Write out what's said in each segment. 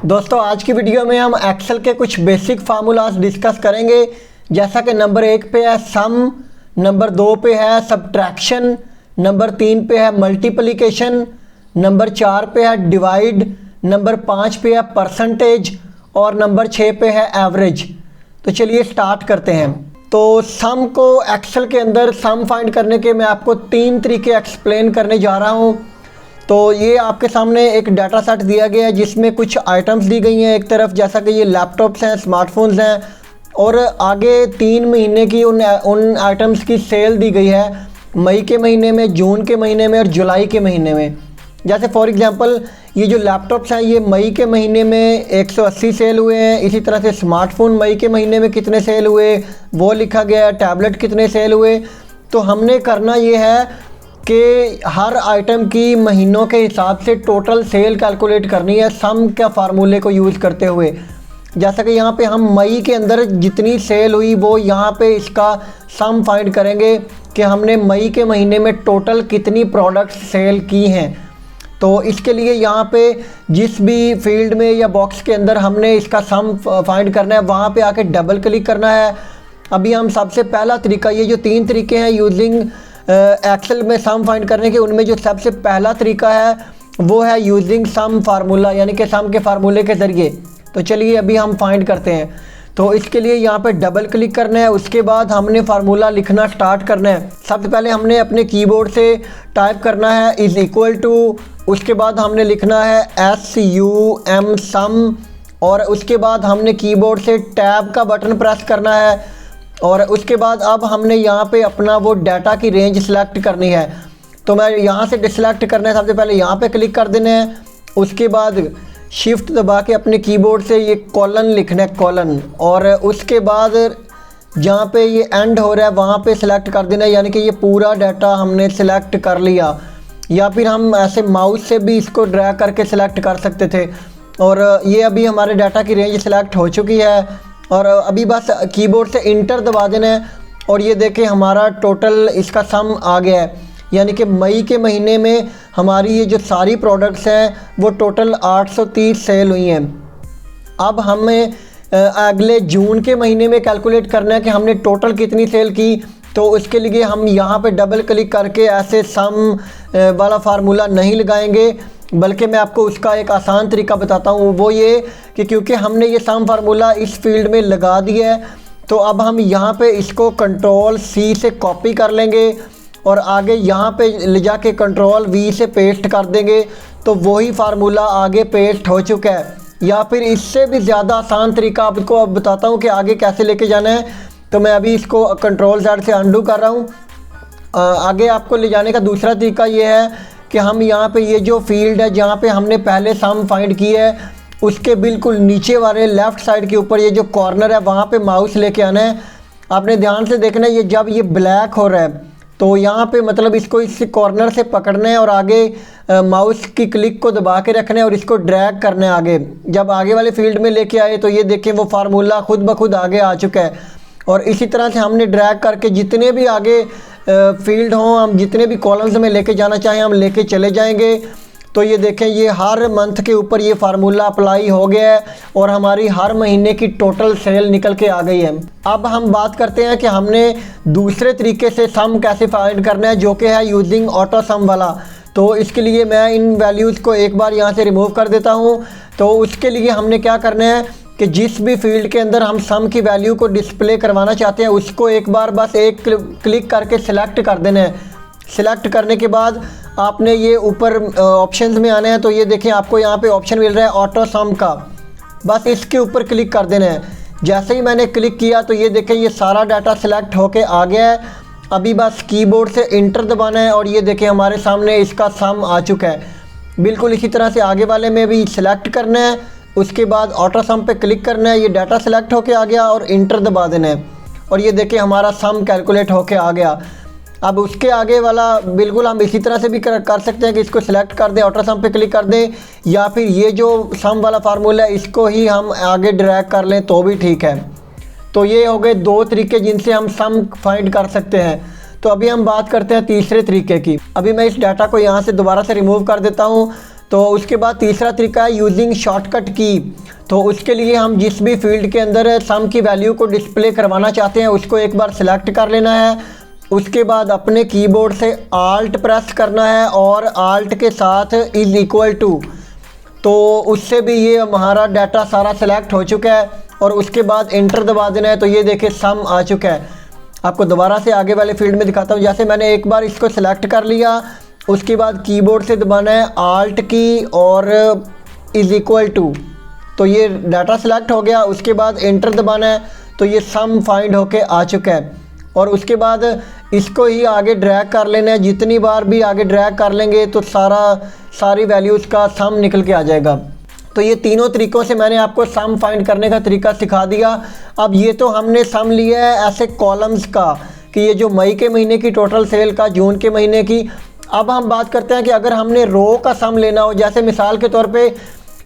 दोस्तों आज की वीडियो में हम एक्सेल के कुछ बेसिक फार्मूलाज डिस्कस करेंगे। जैसा कि नंबर 1 पे है सम, नंबर 2 पे है सब्ट्रैक्शन, नंबर 3 पे है मल्टीप्लिकेशन, नंबर 4 पे है डिवाइड, नंबर 5 पे है परसेंटेज और नंबर 6 पे है एवरेज। तो चलिए स्टार्ट करते हैं। तो सम को एक्सेल के अंदर सम फाइंड करने के मैं आपको 3 तरीके एक्सप्लेन करने जा रहा हूँ। तो ये आपके सामने एक डाटा सेट दिया गया है जिसमें कुछ आइटम्स दी गई हैं एक तरफ, जैसा कि ये लैपटॉप्स हैं, स्मार्टफोन्स हैं, और आगे 3 महीने की उन आइटम्स की सेल दी गई है, मई के महीने में, जून के महीने में और जुलाई के महीने में। जैसे फॉर एग्जांपल ये जो लैपटॉप्स हैं ये मई के महीने में 180 सेल हुए हैं। इसी तरह से स्मार्टफोन मई के महीने में कितने सेल हुए वो लिखा गया है, टैबलेट कितने सेल हुए। तो हमने करना ये है कि हर आइटम की महीनों के हिसाब से टोटल सेल कैलकुलेट करनी है सम के फार्मूले को यूज़ करते हुए। जैसा कि यहाँ पे हम मई के अंदर जितनी सेल हुई वो यहाँ पे इसका सम फाइंड करेंगे कि हमने मई के महीने में टोटल कितनी प्रोडक्ट्स सेल की हैं। तो इसके लिए यहाँ पे जिस भी फील्ड में या बॉक्स के अंदर हमने इसका सम फाइंड करना है वहाँ पे आके डबल क्लिक करना है। अभी हम सबसे पहला तरीका, ये जो 3 तरीके हैं यूजिंग एक्सेल में सम फाइंड करने के, उनमें जो सबसे पहला तरीका है वो है यूजिंग सम फार्मूला, यानी कि सम के फार्मूले के ज़रिए। तो चलिए अभी हम फाइंड करते हैं। तो इसके लिए यहाँ पे डबल क्लिक करना है, उसके बाद हमने फार्मूला लिखना स्टार्ट करना है। सबसे पहले हमने अपने कीबोर्ड से टाइप करना है इज़ इक्वल टू, उसके बाद हमने लिखना है SUM सम, और उसके बाद हमने कीबोर्ड से टैब का बटन प्रेस करना है, और उसके बाद अब हमने यहाँ पे अपना वो डाटा की रेंज सेलेक्ट करनी है। तो मैं यहाँ से डिसेलेक्ट करना है, सबसे पहले यहाँ पे क्लिक कर देना है, उसके बाद शिफ्ट दबा के अपने कीबोर्ड से ये कॉलन लिखना है, कॉलन, और उसके बाद जहाँ पे ये एंड हो रहा है वहाँ पे सिलेक्ट कर देना है, यानी कि ये पूरा डाटा हमने सिलेक्ट कर लिया। या फिर हम ऐसे माउस से भी इसको ड्रैग करके सिलेक्ट कर सकते थे। और ये अभी हमारे डाटा की रेंज सिलेक्ट हो चुकी है, और अभी बस कीबोर्ड से इंटर दबा देना है, और ये देखें हमारा टोटल इसका सम आ गया है। यानी कि मई के महीने में हमारी ये जो सारी प्रोडक्ट्स हैं वो टोटल 830 सेल हुई हैं। अब हमें अगले जून के महीने में कैलकुलेट करना है कि हमने टोटल कितनी सेल की। तो उसके लिए हम यहाँ पे डबल क्लिक करके ऐसे सम वाला फार्मूला नहीं लगाएंगे, बल्कि मैं आपको उसका एक आसान तरीका बताता हूँ। वो ये कि क्योंकि हमने ये सम फार्मूला इस फील्ड में लगा दिया है, तो अब हम यहाँ पे इसको कंट्रोल C से कॉपी कर लेंगे और आगे यहाँ पे ले जाके कंट्रोल V से पेस्ट कर देंगे। तो वही फार्मूला आगे पेस्ट हो चुका है। या फिर इससे भी ज़्यादा आसान तरीका आपको अब बताता हूँ कि आगे कैसे लेके जाना है। तो मैं अभी इसको कंट्रोल Z से अंडू कर रहा हूँ। आगे आपको ले जाने का दूसरा तरीका ये है कि हम यहाँ पे ये जो फील्ड है जहाँ पे हमने पहले सम फाइंड की है उसके बिल्कुल नीचे वाले लेफ़्ट साइड के ऊपर ये जो कॉर्नर है वहाँ पे माउस लेके आना है। आपने ध्यान से देखना है, ये जब ये ब्लैक हो रहा है तो यहाँ पे मतलब इसको इस कॉर्नर से पकड़ना है और आगे माउस की क्लिक को दबा के रखना है और इसको ड्रैग करना है आगे। जब आगे वाले फील्ड में लेके आए तो ये देखें वो फार्मूला खुद ब खुद आगे आ चुका है। और इसी तरह से हमने ड्रैग करके जितने भी आगे फील्ड हों, हम जितने भी कॉलम्स में लेके जाना चाहें हम लेके चले जाएंगे। तो ये देखें ये हर मंथ के ऊपर ये फार्मूला अप्लाई हो गया है और हमारी हर महीने की टोटल सेल निकल के आ गई है। अब हम बात करते हैं कि हमने दूसरे तरीके से सम कैसे फाइंड करना है, जो कि है यूजिंग ऑटो सम वाला। तो इसके लिए मैं इन वैल्यूज़ को एक बार यहाँ से रिमूव कर देता हूँ। तो उसके लिए हमने क्या करना है कि जिस भी फील्ड के अंदर हम सम की वैल्यू को डिस्प्ले करवाना चाहते हैं उसको एक बार बस एक क्लिक करके सिलेक्ट कर देना है। सिलेक्ट करने के बाद आपने ये ऊपर ऑप्शंस में आना है। तो ये देखें आपको यहाँ पे ऑप्शन मिल रहा है ऑटो सम का, बस इसके ऊपर क्लिक कर देना है। जैसे ही मैंने क्लिक किया तो ये देखें ये सारा डाटा सिलेक्ट होके आ गया है। अभी बस कीबोर्ड से इंटर दबाना है और ये देखें हमारे सामने इसका सम आ चुका है। बिल्कुल इसी तरह से आगे वाले में भी सिलेक्ट करना है, उसके बाद ऑटो सम पे क्लिक करना है, ये डाटा सेलेक्ट होके आ गया और इंटर दबा देना है और ये देखें हमारा सम कैलकुलेट होके आ गया। अब उसके आगे वाला बिल्कुल हम इसी तरह से भी कर सकते हैं कि इसको सिलेक्ट कर दें, ऑटो सम पे क्लिक कर दें, या फिर ये जो सम वाला फार्मूला है इसको ही हम आगे ड्रैग कर लें तो भी ठीक है। तो ये हो गए 2 तरीके जिनसे हम सम फाइंड कर सकते हैं। तो अभी हम बात करते हैं तीसरे तरीके की। अभी मैं इस डाटा को यहाँ से दोबारा से रिमूव कर देता हूँ। तो उसके बाद तीसरा तरीका है यूजिंग शॉर्टकट की। तो उसके लिए हम जिस भी फील्ड के अंदर सम की वैल्यू को डिस्प्ले करवाना चाहते हैं उसको एक बार सिलेक्ट कर लेना है। उसके बाद अपने कीबोर्ड से आल्ट प्रेस करना है और आल्ट के साथ इज इक्वल टू, तो उससे भी ये हमारा डाटा सारा सिलेक्ट हो चुका है और उसके बाद इंटर दबा देना है। तो ये देखिए सम आ चुका है। आपको दोबारा से आगे वाले फील्ड में दिखाता हूँ। जैसे मैंने एक बार इसको सिलेक्ट कर लिया, उसके बाद कीबोर्ड से दबाना है आल्ट की और इज इक्वल टू, तो ये डाटा सिलेक्ट हो गया। उसके बाद इंटर दबाना है तो ये सम फाइंड होके आ चुका है। और उसके बाद इसको ही आगे ड्रैग कर लेना है। जितनी बार भी आगे ड्रैग कर लेंगे तो सारी वैल्यूज़ का सम निकल के आ जाएगा। तो ये तीनों तरीक़ों से मैंने आपको सम फाइंड करने का तरीका सिखा दिया। अब ये तो हमने सम लिया है ऐसे कॉलम्स का कि ये जो मई के महीने की टोटल सेल का, जून के महीने की। अब हम बात करते हैं कि अगर हमने रो का सम लेना हो, जैसे मिसाल के तौर पे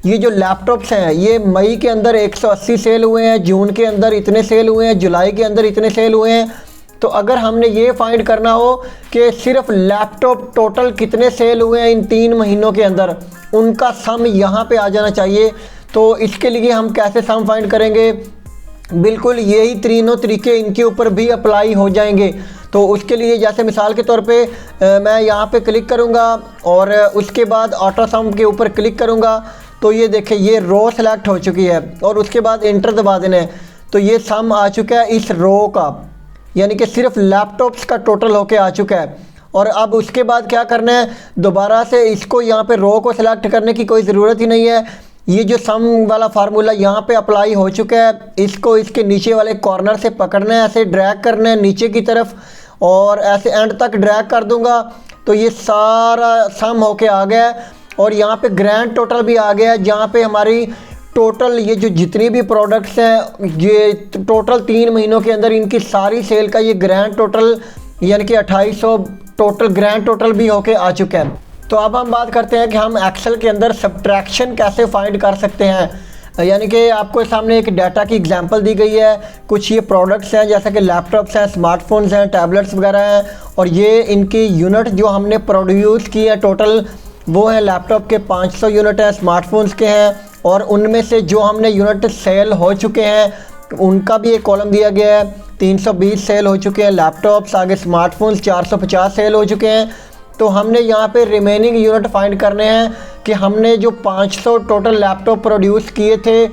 ये जो लैपटॉप्स हैं ये मई के अंदर 180 सेल हुए हैं, जून के अंदर इतने सेल हुए हैं, जुलाई के अंदर इतने सेल हुए हैं। तो अगर हमने ये फाइंड करना हो कि सिर्फ लैपटॉप टोटल कितने सेल हुए हैं इन 3 महीनों के अंदर, उनका सम यहाँ पे आ जाना चाहिए। तो इसके लिए हम कैसे सम फाइंड करेंगे? बिल्कुल यही तीनों तरीके इनके ऊपर भी अप्लाई हो जाएंगे। तो उसके लिए जैसे मिसाल के तौर पे मैं यहाँ पे क्लिक करूँगा और उसके बाद ऑटो सम के ऊपर क्लिक करूँगा तो ये देखें ये रो सेलेक्ट हो चुकी है और उसके बाद इंटर दबा देना है तो ये सम आ चुका है इस रो का, यानी कि सिर्फ लैपटॉप्स का टोटल होके आ चुका है। और अब उसके बाद क्या करना है, दोबारा से इसको यहाँ पे रो को सिलेक्ट करने की कोई ज़रूरत ही नहीं है। ये जो सम वाला फार्मूला यहाँ पे अप्लाई हो चुका है, इसको इसके नीचे वाले कॉर्नर से पकड़ना है, ऐसे ड्रैग करना है नीचे की तरफ और ऐसे एंड तक ड्रैग कर दूंगा तो ये सारा सम होके आ गया है। और यहाँ पे ग्रैंड टोटल भी आ गया है, जहाँ पे हमारी टोटल ये जो जितनी भी प्रोडक्ट्स हैं ये टोटल 3 महीनों के अंदर इनकी सारी सेल का ये ग्रैंड टोटल यानी कि 2800 टोटल ग्रैंड टोटल भी होके आ चुका है। तो अब हम बात करते हैं कि हम एक्सेल के अंदर सब्ट्रैक्शन कैसे फाइंड कर सकते हैं। यानी कि आपको सामने एक डाटा की एग्जांपल दी गई है, कुछ ये प्रोडक्ट्स हैं जैसे कि लैपटॉप्स हैं, स्मार्टफोन्स हैं, टैबलेट्स वगैरह हैं और ये इनकी यूनिट जो हमने प्रोड्यूस की है टोटल वो है लैपटॉप के 500 यूनिट हैं, स्मार्टफोन्स के हैं और उनमें से जो हमने यूनिट सेल हो चुके हैं उनका भी एक कॉलम दिया गया है। 320 सेल हो चुके हैं लैपटॉप्स, आगे स्मार्टफोन्स 450 सेल हो चुके हैं। तो हमने यहाँ पे रिमेनिंग यूनिट फाइंड करने हैं कि हमने जो 500 टोटल लैपटॉप प्रोड्यूस किए थे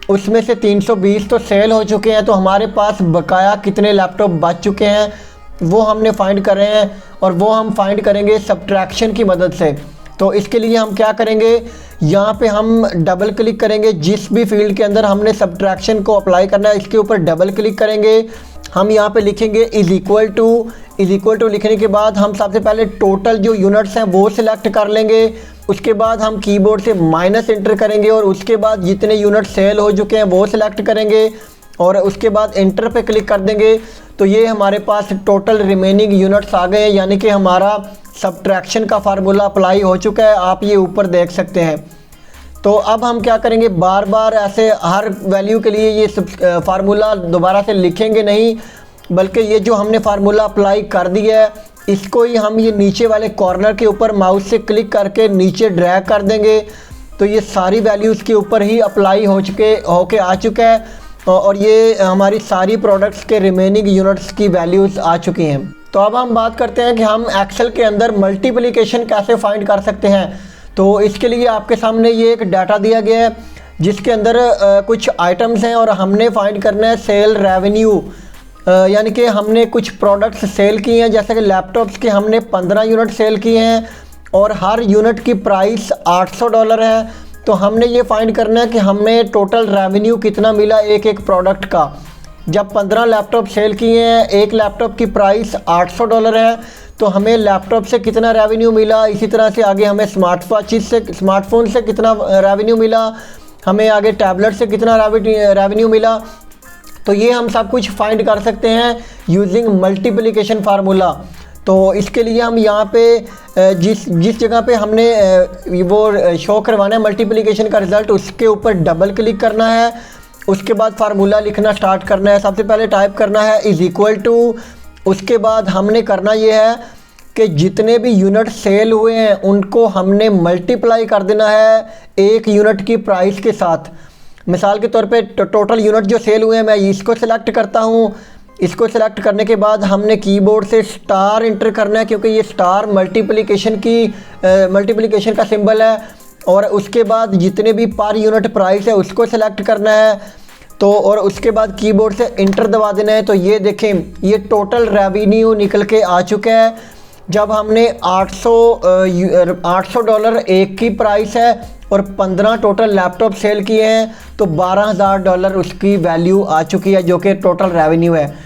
उसमें से 320 तो सेल हो चुके हैं, तो हमारे पास बकाया कितने लैपटॉप बच चुके हैं वो हमने फाइंड कर रहे हैं और वो हम फाइंड करेंगे सब्ट्रैक्शन की मदद से। तो इसके लिए हम क्या करेंगे, यहाँ पे हम डबल क्लिक करेंगे, जिस भी फील्ड के अंदर हमने सब्ट्रैक्शन को अप्लाई करना है इसके ऊपर डबल क्लिक करेंगे। हम यहाँ पे लिखेंगे इज इक्वल टू लिखने के बाद हम सबसे पहले टोटल जो यूनिट्स हैं वो सिलेक्ट कर लेंगे। उसके बाद हम कीबोर्ड से माइनस इंटर करेंगे और उसके बाद जितने यूनिट सेल हो चुके हैं वो सिलेक्ट करेंगे और उसके बाद इंटर पे क्लिक कर देंगे। तो ये हमारे पास टोटल रिमेनिंग यूनिट्स आ गए हैं, यानी कि हमारा सब्ट्रैक्शन का फार्मूला अप्लाई हो चुका है, आप ये ऊपर देख सकते हैं। तो अब हम क्या करेंगे, बार बार ऐसे हर वैल्यू के लिए ये फार्मूला दोबारा से लिखेंगे नहीं, बल्कि ये जो हमने फार्मूला अप्लाई कर दिया है इसको ही हम ये नीचे वाले कॉर्नर के ऊपर माउस से क्लिक करके नीचे ड्रैग कर देंगे तो ये सारी वैल्यूज़ के ऊपर ही अप्लाई होके आ चुका है और ये हमारी सारी प्रोडक्ट्स के रिमेनिंग यूनिट्स की वैल्यूज़ आ चुकी हैं। तो अब हम बात करते हैं कि हम एक्सेल के अंदर मल्टीप्लिकेशन कैसे फाइंड कर सकते हैं। तो इसके लिए आपके सामने ये एक डाटा दिया गया है जिसके अंदर कुछ आइटम्स हैं और हमने फाइंड करना है सेल रेवेन्यू, यानी कि हमने कुछ प्रोडक्ट्स सेल किए हैं, जैसे कि लैपटॉप्स के हमने 15 यूनिट सेल किए हैं और हर यूनिट की प्राइस $800 है। तो हमने ये फाइंड करना है कि हमें टोटल रेवेन्यू कितना मिला एक एक प्रोडक्ट का। जब 15 लैपटॉप सेल किए हैं, एक लैपटॉप की प्राइस $800 है, तो हमें लैपटॉप से कितना रेवेन्यू मिला, इसी तरह से आगे हमें स्मार्टफोन से कितना रेवेन्यू मिला, हमें आगे टैबलेट से कितना रेवेन्यू मिला। तो ये हम सब कुछ फाइंड कर सकते हैं यूजिंग मल्टीप्लिकेशन फार्मूला। तो इसके लिए हम यहाँ पे जिस जगह पे हमने वो शो करवाना है मल्टीप्लिकेशन का रिज़ल्ट, उसके ऊपर डबल क्लिक करना है। उसके बाद फार्मूला लिखना स्टार्ट करना है। सबसे पहले टाइप करना है इज इक्वल टू, उसके बाद हमने करना ये है कि जितने भी यूनिट सेल हुए हैं उनको हमने मल्टीप्लाई कर देना है एक यूनिट की प्राइस के साथ। मिसाल के तौर पे टोटल यूनिट जो सेल हुए हैं मैं इसको सिलेक्ट करता हूँ। इसको सिलेक्ट करने के बाद हमने कीबोर्ड से स्टार इंटर करना है, क्योंकि ये स्टार मल्टीप्लिकेशन का सिंबल है। और उसके बाद जितने भी पर यूनिट प्राइस है उसको सिलेक्ट करना है। तो और उसके बाद कीबोर्ड से इंटर दबा देना है। तो ये देखें, ये टोटल रेवेन्यू निकल के आ चुका है। जब हमने $800 एक की प्राइस है और 15 टोटल लैपटॉप सेल किए हैं तो $12,000 उसकी वैल्यू आ चुकी है, जो कि टोटल रेवेन्यू है।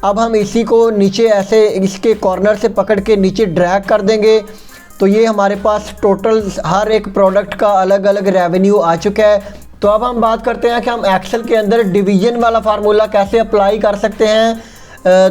अब हम इसी को नीचे ऐसे इसके कॉर्नर से पकड़ के नीचे ड्रैग कर देंगे तो ये हमारे पास टोटल हर एक प्रोडक्ट का अलग अलग रेवेन्यू आ चुका है। तो अब हम बात करते हैं कि हम एक्सेल के अंदर डिवीज़न वाला फार्मूला कैसे अप्लाई कर सकते हैं।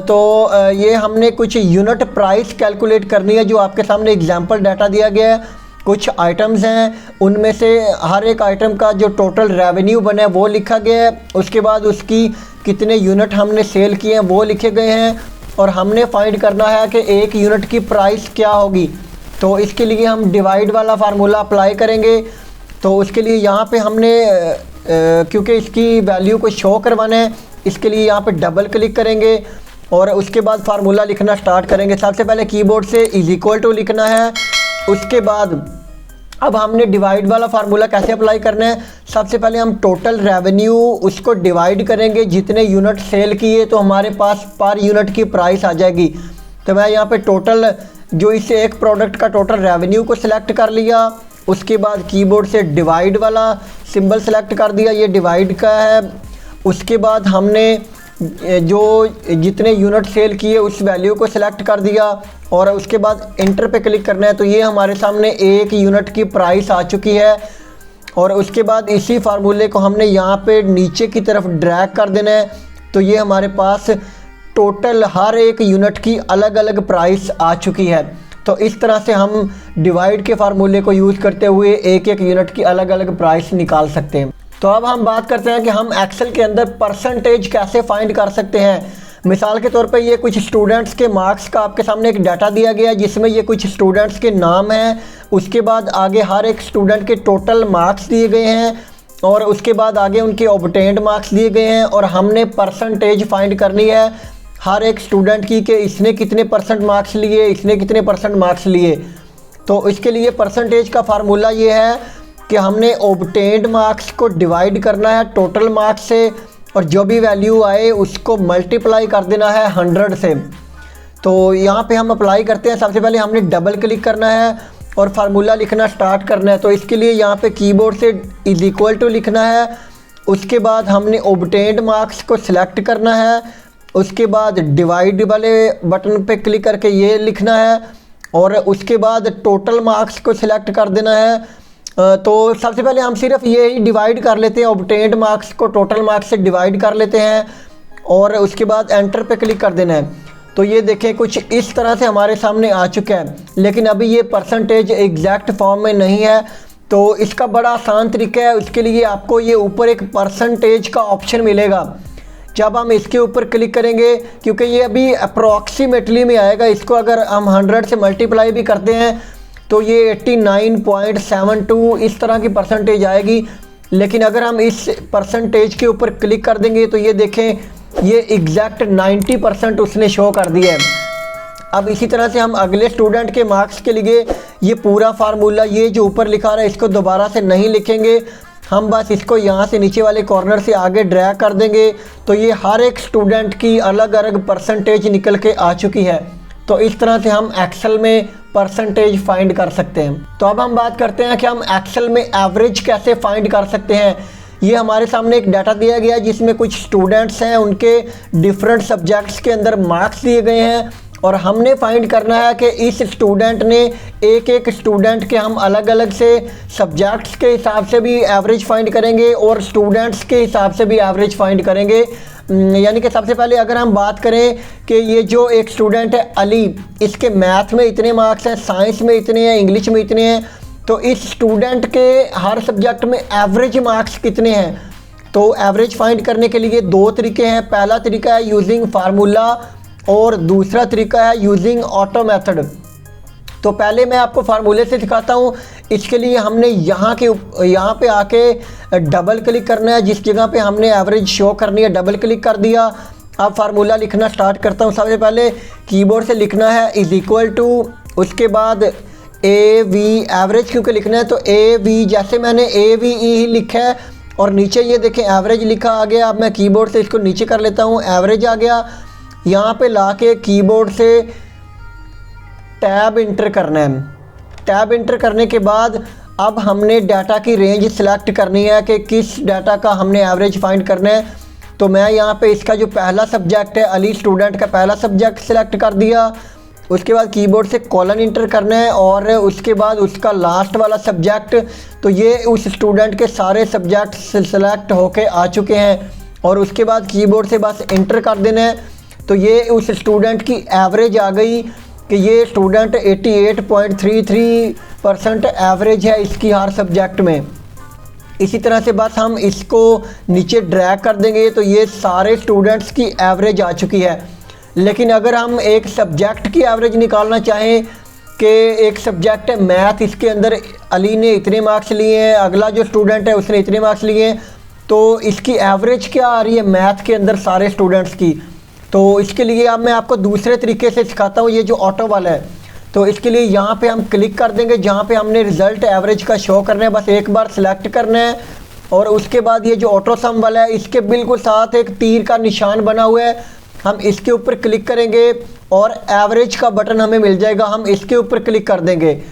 तो ये हमने कुछ यूनिट प्राइस कैलकुलेट करनी है, जो आपके सामने एग्जांपल डाटा दिया गया है। कुछ आइटम्स हैं, उनमें से हर एक आइटम का जो टोटल रेवेन्यू बना है वो लिखा गया है। उसके बाद उसकी कितने यूनिट हमने सेल किए हैं वो लिखे गए हैं, और हमने फाइंड करना है कि एक यूनिट की प्राइस क्या होगी। तो इसके लिए हम डिवाइड वाला फार्मूला अप्लाई करेंगे। तो उसके लिए यहाँ पे हमने क्योंकि इसकी वैल्यू को शो करवाना है, इसके लिए यहाँ पे डबल क्लिक करेंगे और उसके बाद फार्मूला लिखना स्टार्ट करेंगे। सबसे पहले कीबोर्ड से = लिखना है। उसके बाद अब हमने डिवाइड वाला फार्मूला कैसे अप्लाई करना है। सबसे पहले हम टोटल रेवेन्यू उसको डिवाइड करेंगे जितने यूनिट सेल किए, तो हमारे पास पर यूनिट की प्राइस आ जाएगी। तो मैं यहाँ पे टोटल जो इस एक प्रोडक्ट का टोटल रेवेन्यू को सिलेक्ट कर लिया। उसके बाद कीबोर्ड से डिवाइड वाला सिंबल सेलेक्ट कर दिया, ये डिवाइड का है। उसके बाद हमने जो जितने यूनिट सेल किए उस वैल्यू को सिलेक्ट कर दिया और उसके बाद इंटर पे क्लिक करना है। तो ये हमारे सामने एक यूनिट की प्राइस आ चुकी है। और उसके बाद इसी फार्मूले को हमने यहाँ पे नीचे की तरफ ड्रैग कर देना है। तो ये हमारे पास टोटल हर एक यूनिट की अलग अलग प्राइस आ चुकी है। तो इस तरह से हम डिवाइड के फार्मूले को यूज़ करते हुए एक एक यूनिट की अलग अलग प्राइस निकाल सकते हैं। तो अब हम बात करते हैं कि हम एक्सेल के अंदर परसेंटेज कैसे फाइंड कर सकते हैं। मिसाल के तौर पे ये कुछ स्टूडेंट्स के मार्क्स का आपके सामने एक डाटा दिया गया है, जिसमें ये कुछ स्टूडेंट्स के नाम हैं। उसके बाद आगे हर एक स्टूडेंट के टोटल मार्क्स दिए गए हैं और उसके बाद आगे उनके ऑब्टेन्ड मार्क्स दिए गए हैं। और हमने परसेंटेज फाइंड करनी है हर एक स्टूडेंट की कि इसने कितने % मार्क्स लिए, इसने कितने % मार्क्स लिए। तो इसके लिए परसेंटेज का फार्मूला ये है कि हमने ऑब्टेन्ड मार्क्स को डिवाइड करना है टोटल मार्क्स से, और जो भी वैल्यू आए उसको मल्टीप्लाई कर देना है 100 से। तो यहाँ पे हम अप्लाई करते हैं। सबसे पहले हमने डबल क्लिक करना है और फार्मूला लिखना स्टार्ट करना है। तो इसके लिए यहाँ पे कीबोर्ड से = लिखना है। उसके बाद हमने ऑब्टेन्ड मार्क्स को सिलेक्ट करना है। उसके बाद डिवाइड वाले बटन पे क्लिक करके ये लिखना है और उसके बाद टोटल मार्क्स को सिलेक्ट कर देना है। तो सबसे पहले हम सिर्फ ये ही डिवाइड कर लेते हैं, ऑब्टेन्ड मार्क्स को टोटल मार्क्स से डिवाइड कर लेते हैं और उसके बाद एंटर पे क्लिक कर देना है। तो ये देखें कुछ इस तरह से हमारे सामने आ चुका है, लेकिन अभी ये परसेंटेज एग्जैक्ट फॉर्म में नहीं है। तो इसका बड़ा आसान तरीका है, उसके लिए आपको ये ऊपर एक परसेंटेज का ऑप्शन मिलेगा। जब हम इसके ऊपर क्लिक करेंगे, क्योंकि ये अभी अप्रॉक्सीमेटली में आएगा, इसको अगर हम 100 से मल्टीप्लाई भी करते हैं तो ये 89.72 इस तरह की परसेंटेज आएगी। लेकिन अगर हम इस परसेंटेज के ऊपर क्लिक कर देंगे तो ये देखें ये एग्जैक्ट 90% उसने शो कर दिया है। अब इसी तरह से हम अगले स्टूडेंट के मार्क्स के लिए ये पूरा फार्मूला ये जो ऊपर लिखा रहा है इसको दोबारा से नहीं लिखेंगे, हम बस इसको यहाँ से नीचे वाले कॉर्नर से आगे ड्रैग कर देंगे। तो ये हर एक स्टूडेंट की अलग अलग परसेंटेज निकल के आ चुकी है। तो इस तरह से हम एक्सेल में परसेंटेज फाइंड कर सकते हैं। तो अब हम बात करते हैं कि हम एक्सेल में एवरेज कैसे फाइंड कर सकते हैं। ये हमारे सामने एक डाटा दिया गया है जिसमें कुछ स्टूडेंट्स हैं, उनके डिफरेंट सब्जेक्ट्स के अंदर मार्क्स दिए गए हैं और हमने फाइंड करना है कि इस स्टूडेंट ने एक एक स्टूडेंट के हम अलग अलग से सब्जेक्ट्स के हिसाब से भी एवरेज फाइंड करेंगे और स्टूडेंट्स के हिसाब से भी एवरेज फाइंड करेंगे। यानी कि सबसे पहले अगर हम बात करें कि ये जो एक स्टूडेंट है अली, इसके मैथ में इतने मार्क्स हैं, साइंस में इतने हैं, इंग्लिश में इतने हैं, तो इस स्टूडेंट के हर सब्जेक्ट में एवरेज मार्क्स कितने हैं। तो एवरेज फाइंड करने के लिए दो तरीके हैं। पहला तरीका है यूजिंग फार्मूला और दूसरा तरीका है यूजिंग ऑटो मेथड। तो पहले मैं आपको फार्मूले से दिखाता हूँ। इसके लिए हमने यहाँ पे आके डबल क्लिक करना है, जिस जगह पे हमने एवरेज शो करनी है डबल क्लिक कर दिया। अब फार्मूला लिखना स्टार्ट करता हूँ। सबसे पहले कीबोर्ड से लिखना है इज़ इक्वल टू, उसके बाद ए वी एवरेज क्योंकि लिखना है तो ए वी, जैसे मैंने ए वी ई ही लिखा है और नीचे ये देखें एवरेज लिखा आ गया। अब मैं कीबोर्ड से इसको नीचे कर लेता हूँ, एवरेज आ गया। यहाँ पे लाके कीबोर्ड से टैब इंटर करना है। टैब इंटर करने के बाद अब हमने डाटा की रेंज सिलेक्ट करनी है कि किस डाटा का हमने एवरेज फाइंड करना है। तो मैं यहाँ पे इसका जो पहला सब्जेक्ट है अली स्टूडेंट का पहला सब्जेक्ट सिलेक्ट कर दिया। उसके बाद कीबोर्ड से कॉलन इंटर करना है और उसके बाद उसका लास्ट वाला सब्जेक्ट। तो ये उस स्टूडेंट के सारे सब्जेक्ट सिलेक्ट होके आ चुके हैं और उसके बाद कीबोर्ड से बस इंटर कर देना है। तो ये उस स्टूडेंट की एवरेज आ गई कि ये स्टूडेंट 88.33% एवरेज है इसकी हर सब्जेक्ट में। इसी तरह से बस हम इसको नीचे ड्रैग कर देंगे तो ये सारे स्टूडेंट्स की एवरेज आ चुकी है। लेकिन अगर हम एक सब्जेक्ट की एवरेज निकालना चाहें कि एक सब्जेक्ट है मैथ, इसके अंदर अली ने इतने मार्क्स लिए हैं, अगला जो स्टूडेंट है उसने इतने मार्क्स लिए हैं, तो इसकी एवरेज क्या आ रही है मैथ के अंदर सारे स्टूडेंट्स की। तो इसके लिए अब मैं आपको दूसरे तरीके से सिखाता हूँ, ये जो ऑटो वाला है। तो इसके लिए यहाँ पे हम क्लिक कर देंगे जहाँ पे हमने रिज़ल्ट एवरेज का शो करना है, बस एक बार सिलेक्ट करना है और उसके बाद ये जो ऑटो सम वाला है इसके बिल्कुल साथ एक तीर का निशान बना हुआ है, हम इसके ऊपर क्लिक करेंगे और एवरेज का बटन हमें मिल जाएगा, हम इसके ऊपर क्लिक कर देंगे।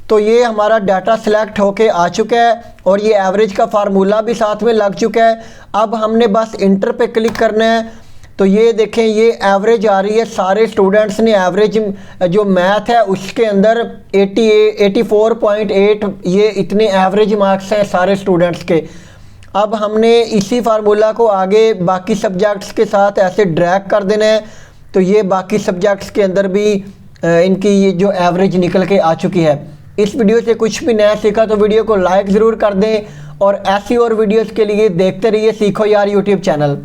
तो ये हमारा डाटा सिलेक्ट होके आ चुका है और ये एवरेज का फार्मूला भी साथ में लग चुका है। अब हमने बस इंटर पे क्लिक करना है। तो ये देखें ये एवरेज आ रही है, सारे स्टूडेंट्स ने एवरेज जो मैथ है उसके अंदर 84.8 ये इतने एवरेज मार्क्स हैं सारे स्टूडेंट्स के। अब हमने इसी फार्मूला को आगे बाकी सब्जेक्ट्स के साथ ऐसे ड्रैग कर देना है। तो ये बाकी सब्जेक्ट्स के अंदर भी इनकी ये जो एवरेज निकल के आ चुकी है। इस वीडियो से कुछ भी नया सीखा तो वीडियो को लाइक ज़रूर कर दें और ऐसी और वीडियोस के लिए देखते रहिए सीखो यार यूट्यूब चैनल।